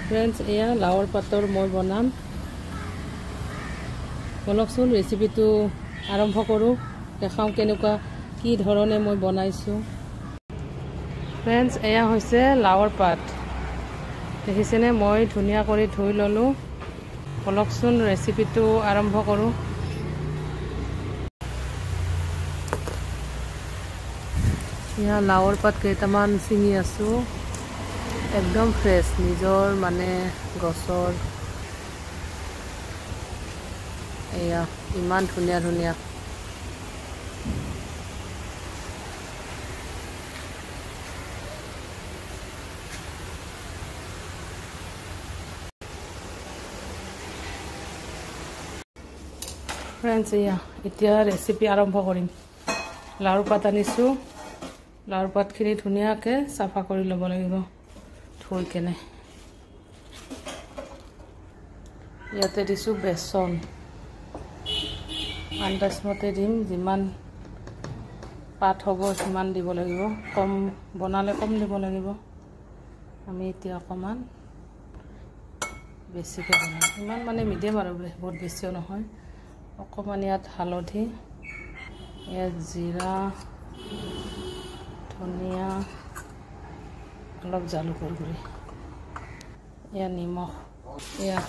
Friends এয়া লাওৰ পাতৰ মই বনাম বলকচোন ৰেচিপিটো আৰম্ভ কৰোঁ দেখাওঁ কেনেকুৱা কি ধৰণে মই বনাইছোঁ ফ্ৰেণ্ডছ এয়া হৈছে লাওৰ পাত দেখিছেনে মই ধুনীয়া কৰি ধুই ল'লোঁ বলকচোন ৰেচিপিটো আৰম্ভ কৰোঁ এয়া লাওৰ পাত কেইটামান ছিঙি আছোঁ একদম ফ্ৰেছ নিজৰ মানে গছৰ এয়া ইমান ধুনীয়া ধুনীয়া ফ্ৰেণ্ডছ এয়া এতিয়া ৰেচিপি আৰম্ভ কৰিম লাওৰ পাত আনিছোঁ লাওৰ পাতখিনি ধুনীয়াকৈ চাফা কৰি ল'ব লাগিব ধুই কেনে ইয়াতে দিছোঁ বেচন আন্দাজমতে দিম যিমান পাত হ'ব সিমান দিব লাগিব কম বনালে কম দিব লাগিব আমি এতিয়া অকণমান বেছিকৈ বনাম ইমান মানে মিডিয়াম আৰু বহুত বেছিও নহয় অকণমান ইয়াত হালধি ইয়াত জিৰা ধনিয়া অলপ জালুকৰ গুড়ি এয়া নিমখ এয়া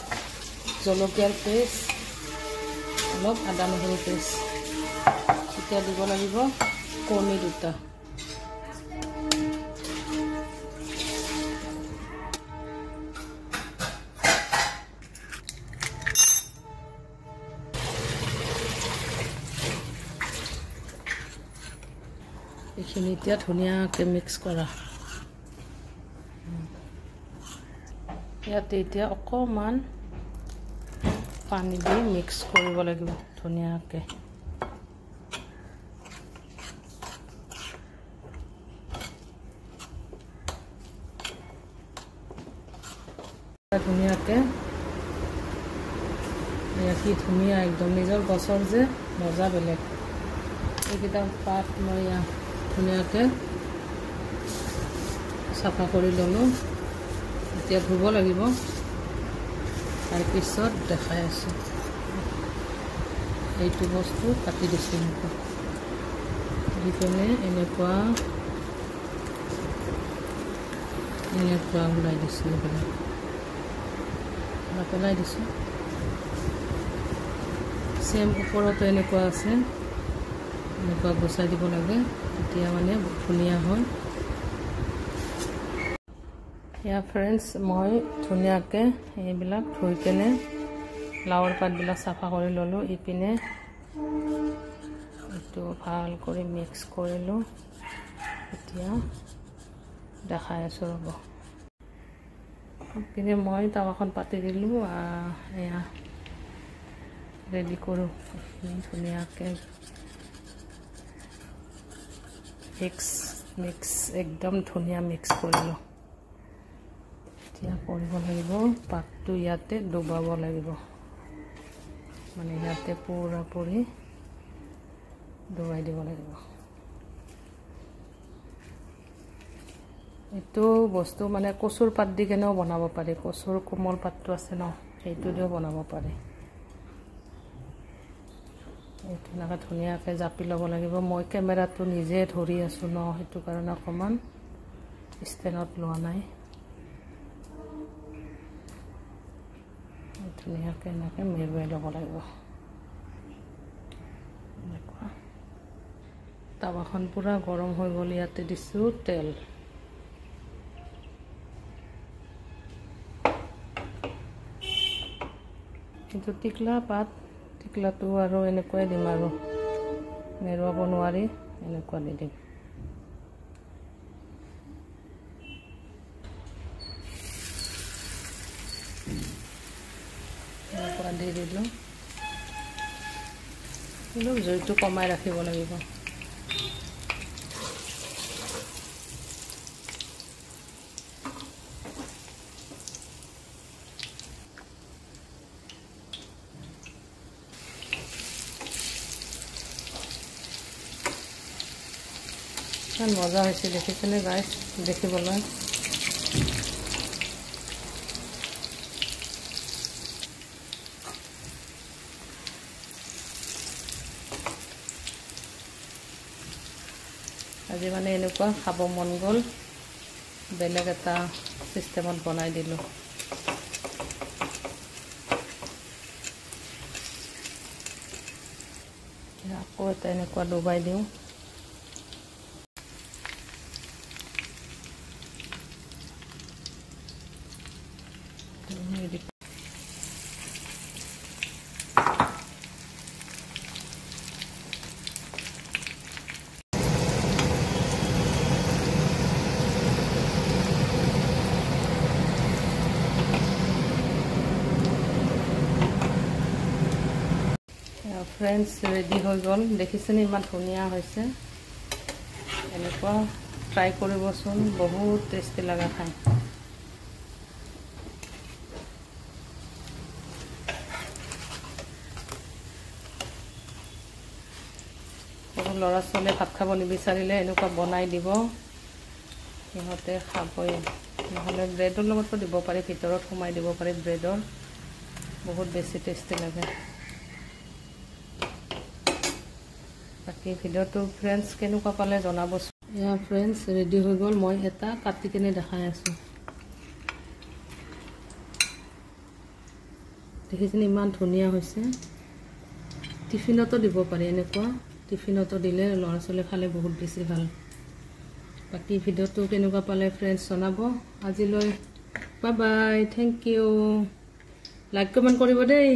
জলকীয়াৰ পেষ্ট অলপ আদা নহৰু পেষ্ট এতিয়া দিব লাগিব কণী দুটা এইখিনি এতিয়া ধুনীয়াকৈ মিক্স কৰা ইয়াতে এতিয়া অকণমান পানী দি মিক্স কৰিব লাগিব ধুনীয়াকৈ ধুনীয়াকৈ কি ধুনীয়া একদম নিজৰ গছৰ যে মজা বেলেগ এইকেইটা পাত মই ধুনীয়াকৈ চাফা কৰি ল'লোঁ এতিয়া ধুব লাগিব তাৰপিছত দেখাই আছোঁ এইটো বস্তু কাটি দিছোঁ এনেকুৱা দি পিনে এনেকুৱা ওলাই দিছোঁ এইবিলাক পেলাই দিছোঁ চেম ওপৰতো এনেকুৱা আছে এনেকুৱা গুচাই দিব লাগে তেতিয়া মানে ধুনীয়া হয় এয়া ফ্ৰেণ্ডছ মই ধুনীয়াকৈ এইবিলাক ধুই কেনে লাওৰ পাতবিলাক চাফা কৰি ল'লোঁ ইপিনে এইটো ভাল কৰি মিক্স কৰিলোঁ এতিয়া দেখাই আছোঁ ৰ'ব ইপিনে মই টাৱাখন পাতি দিলোঁ এয়া ৰেডি কৰোঁ ধুনীয়াকৈ মিক্স একদম ধুনীয়া মিক্স কৰিলোঁ এতিয়া কৰিব লাগিব পাতটো ইয়াতে ডুবাব লাগিব মানে ইয়াতে পুৰাপুৰি ডুবাই দিব লাগিব এইটো বস্তু মানে কচুৰ পাত দি কেনেও বনাব পাৰি কচুৰ কোমল পাতটো আছে ন সেইটো দিও বনাব পাৰি এইটো এনেকৈ ধুনীয়াকৈ জাপি ল'ব লাগিব মই কেমেৰাটো নিজে ধৰি আছোঁ ন সেইটো কাৰণে অকণমান ষ্টেণ্ডত লোৱা নাই ধুনীয়াকৈ এনেকৈ মেৰুৱাই ল'ব লাগিব এনেকুৱা টাৱাখন পূৰা গৰম হৈ গ'ল ইয়াতে দিছোঁ তেল কিন্তু টিকলা পাত টিকলাটো আৰু এনেকুৱাই দিম আৰু মেৰুৱাব নোৱাৰি এনেকুৱা দি দিম এনেকুৱা দি দিলোঁ কিন্তু জুইটো কমাই ৰাখিব লাগিব ইমান মজা হৈছে দেখিছেনে গাইছ দেখিবলৈ আজি মানে এনেকুৱা খাব মন গ'ল, বেলেগ এটা চিষ্টেমত বনাই দিলোঁ। আকৌ এটা এনেকুৱা ডুবাই দিওঁ। ফ্ৰেণ্ডছ ৰেডি হৈ গ'ল, দেখিছেনে ইমান ধুনীয়া হৈছে। এনেকুৱা ট্ৰাই কৰিবচোন, বহুত টেষ্টি লগা খায়। সৰু ল'ৰা ছোৱালীয়ে ভাত খাব নিবিচাৰিলে এনেকুৱা বনাই দিব, সিহঁতে খাবই। নহ'লে ব্ৰেডৰ লগতো দিব পাৰি, ভিতৰত সোমাই দিব পাৰি ব্ৰেডৰ, বহুত বেছি টেষ্টি লাগে। বাকী ভিডিঅ'টো ফ্ৰেণ্ডছ কেনেকুৱা পালে জনাবচোন। এয়া ফ্ৰেণ্ডছ ৰেডি হৈ গ'ল, মই এটা কাটি কিনে দেখাই আছোঁ। দেখিছেনে ইমান ধুনীয়া হৈছে। টিফিনতো দিব পাৰি, এনেকুৱা টিফিনতো দিলে ল'ৰা ছোৱালী খালে বহুত বেছি ভাল। বাকী ভিডিঅ'টো কেনেকুৱা পালে ফ্ৰেণ্ডছ জনাব। আজিলৈ bye bye, thank you. Like comment কৰিব দেই।